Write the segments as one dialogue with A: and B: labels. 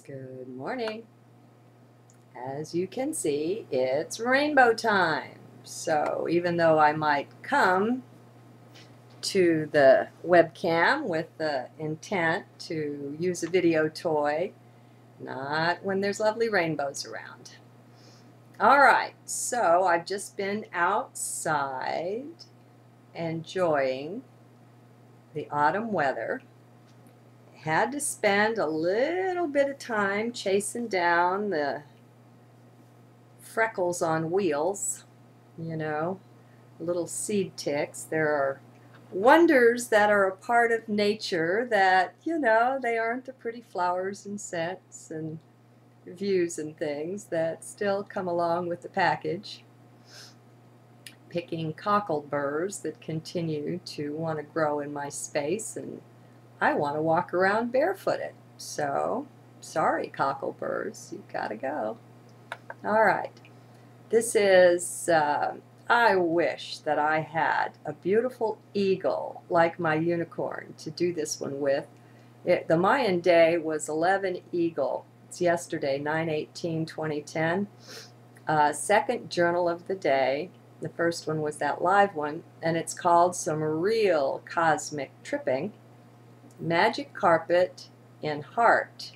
A: Good morning. As you can see, it's rainbow time. So even though I might come to the webcam with the intent to use a video toy, not when there's lovely rainbows around. All right, so I've just been outside enjoying the autumn weather. Had to spend a little bit of time chasing down the freckles on wheels, little seed ticks. There are wonders that are a part of nature that, they aren't the pretty flowers and scents and views and things that still come along with the package. Picking cockleburs that continue to want to grow in my space, and I want to walk around barefooted. So, sorry, cockleburs, you've got to go. All right. This is, I wish that I had a beautiful eagle like my unicorn to do this one with. The Mayan day was 11 eagle. It's yesterday, 9/18/2010. Second journal of the day. The first one was that live one, and it's called Some Real Cosmic Tripping. Magic Carpet in Heart.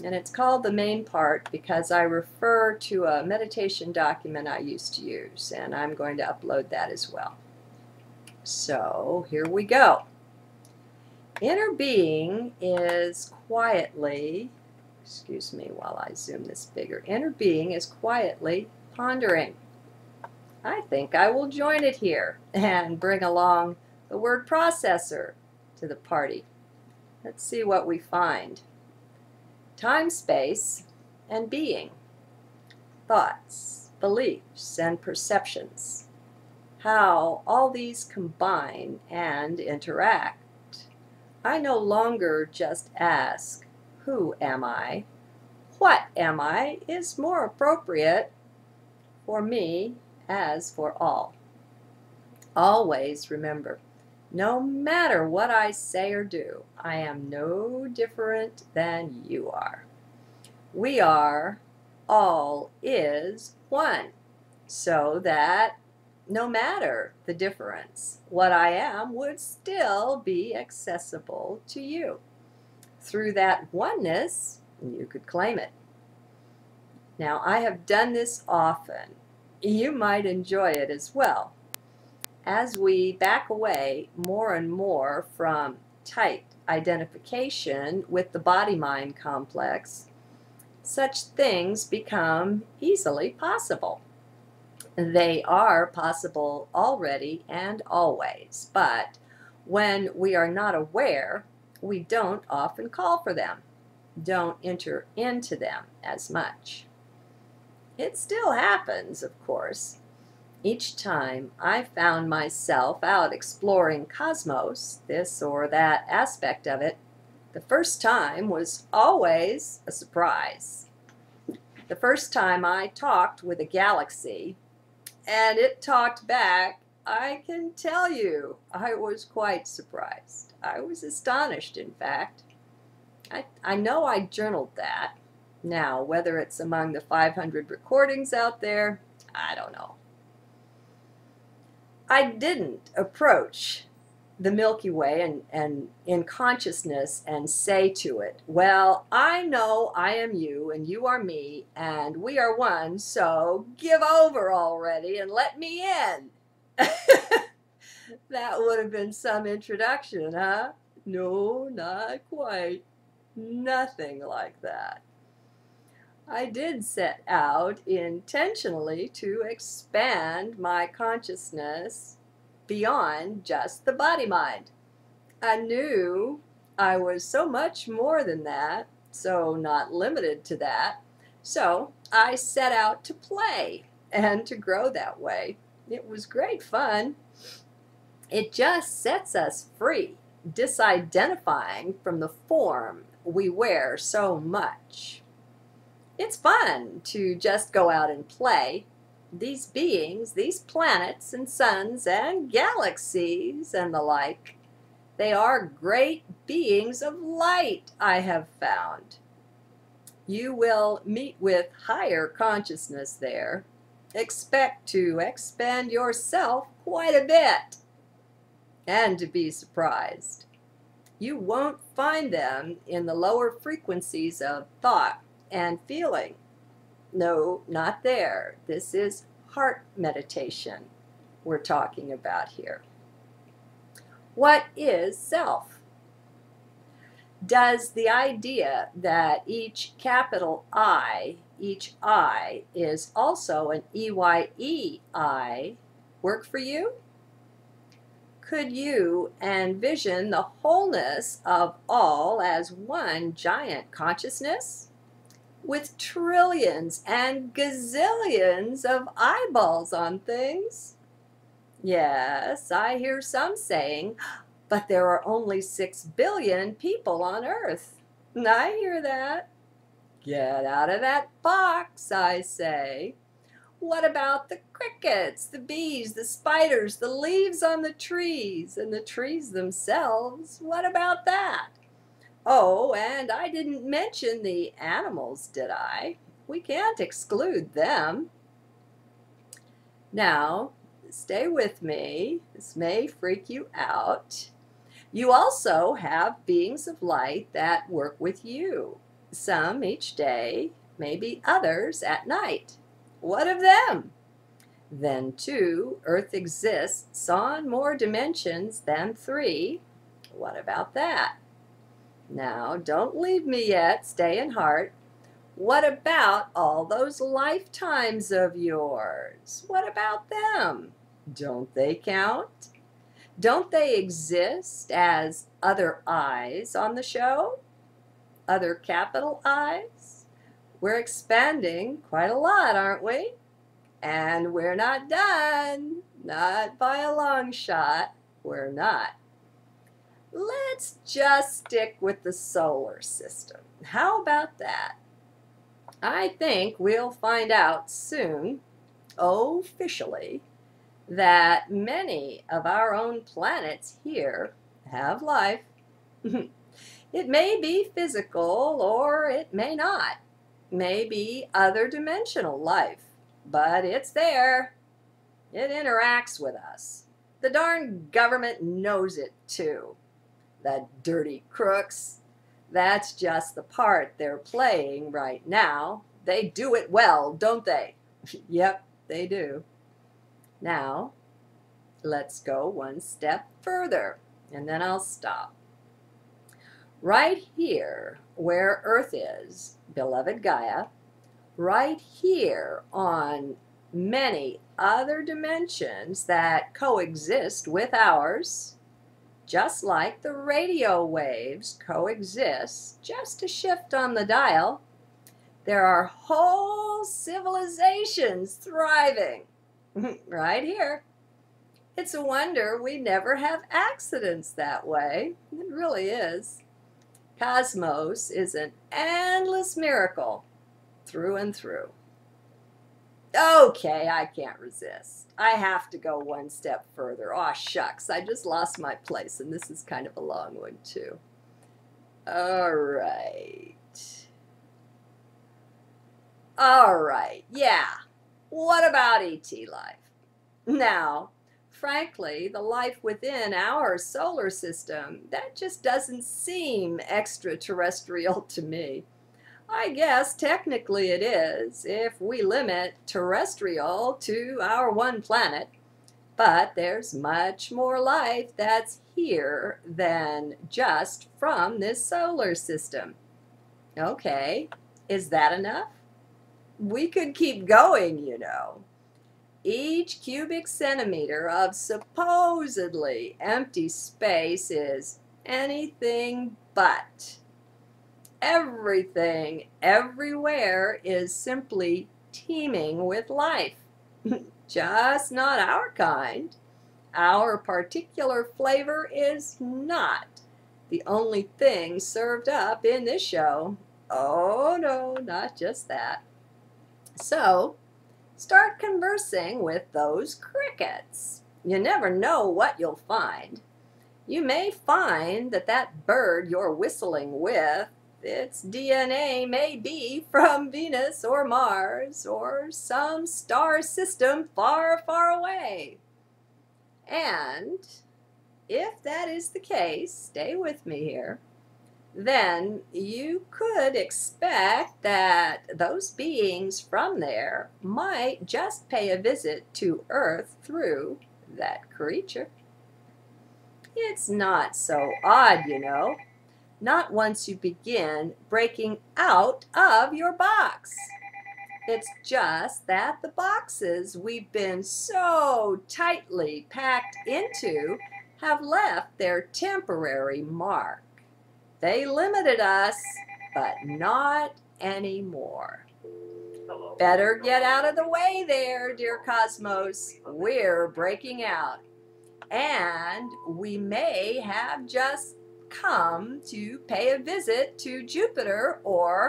A: And it's called the main part because I refer to a meditation document I used to use, and I'm going to upload that as well. So here we go. Inner being is quietly, excuse me while I zoom this bigger, inner being is quietly pondering. I think I will join it here and bring along the word processor to the party. Let's see what we find. Time, space, and being. Thoughts, beliefs, and perceptions. How all these combine and interact. I no longer just ask, who am I? What am I is more appropriate for me as for all. Always remember, no matter what I say or do, I am no different than you are. We are, all is one, so that no matter the difference, what I am would still be accessible to you. Through that oneness, you could claim it. Now, I have done this often. You might enjoy it as well. As we back away more and more from tight identification with the body-mind complex, such things become easily possible. They are possible already and always, but when we are not aware, we don't often call for them, don't enter into them as much. It still happens, of course. Each time I found myself out exploring cosmos, this or that aspect of it, the first time was always a surprise. The first time I talked with a galaxy, and it talked back, I can tell you, I was quite surprised. I was astonished, in fact. I know I journaled that. Now, whether it's among the 500 recordings out there, I don't know. I didn't approach the Milky Way and in consciousness and say to it, well, I know I am you and you are me and we are one, so give over already and let me in. That would have been some introduction, huh? No, not quite. Nothing like that. I did set out intentionally to expand my consciousness beyond just the body-mind. I knew I was so much more than that, so not limited to that. So I set out to play and to grow that way. It was great fun. It just sets us free, disidentifying from the form we wear so much. It's fun to just go out and play. These beings, these planets and suns and galaxies and the like, they are great beings of light, I have found. You will meet with higher consciousness there. Expect to expand yourself quite a bit and to be surprised. You won't find them in the lower frequencies of thought and feeling. No, not there. This is heart meditation we're talking about here. What is self? Does the idea that each capital I, each I, is also an EYE I work for you? Could you envision the wholeness of all as one giant consciousness? With trillions and gazillions of eyeballs on things? Yes, I hear some saying, but there are only 6 billion people on Earth. I hear that. Get out of that box, I say. What about the crickets, the bees, the spiders, the leaves on the trees, and the trees themselves? What about that? Oh, and I didn't mention the animals, did I? We can't exclude them. Now, stay with me. This may freak you out. You also have beings of light that work with you. Some each day, maybe others at night. What of them? Then, too, Earth exists on more dimensions than 3. What about that? Now, don't leave me yet. Stay in heart. What about all those lifetimes of yours? What about them? Don't they count? Don't they exist as other eyes on the show? Other capital I's? We're expanding quite a lot, aren't we? And we're not done. Not by a long shot. We're not. Let's just stick with the solar system. How about that? I think we'll find out soon, officially, that many of our own planets here have life. It may be physical or it may not. Maybe other dimensional life, but it's there. It interacts with us. The darn government knows it too. The dirty crooks. That's just the part they're playing right now. They do it well, don't they? Yep, they do. Now, let's go one step further, and then I'll stop. Right here, where Earth is, beloved Gaia, right here on many other dimensions that coexist with ours, just like the radio waves coexist, just a shift on the dial, there are whole civilizations thriving right here. It's a wonder we never have accidents that way. It really is. Cosmos is an endless miracle through and through. Okay, I can't resist. I have to go one step further. Aw, shucks, I just lost my place, and this is kind of a long one, too. All right. All right, yeah. What about ET life? Now, frankly, the life within our solar system, that just doesn't seem extraterrestrial to me. I guess technically it is, if we limit terrestrial to our one planet, but there's much more life that's here than just from this solar system. Okay, is that enough? We could keep going, you know. Each cubic centimeter of supposedly empty space is anything but. Everything, everywhere is simply teeming with life. Just not our kind. Our particular flavor is not the only thing served up in this show. Oh no, not just that. So, start conversing with those crickets. You never know what you'll find. You may find that that bird you're whistling with Its DNA may be from Venus or Mars or some star system far, far away. And if that is the case, stay with me here, then you could expect that those beings from there might just pay a visit to Earth through that creature. It's not so odd, you know. Not once you begin breaking out of your box. It's just that the boxes we've been so tightly packed into have left their temporary mark. They limited us, but not anymore. Better get out of the way there, dear Cosmos. We're breaking out. And we may have just come to pay a visit to Jupiter or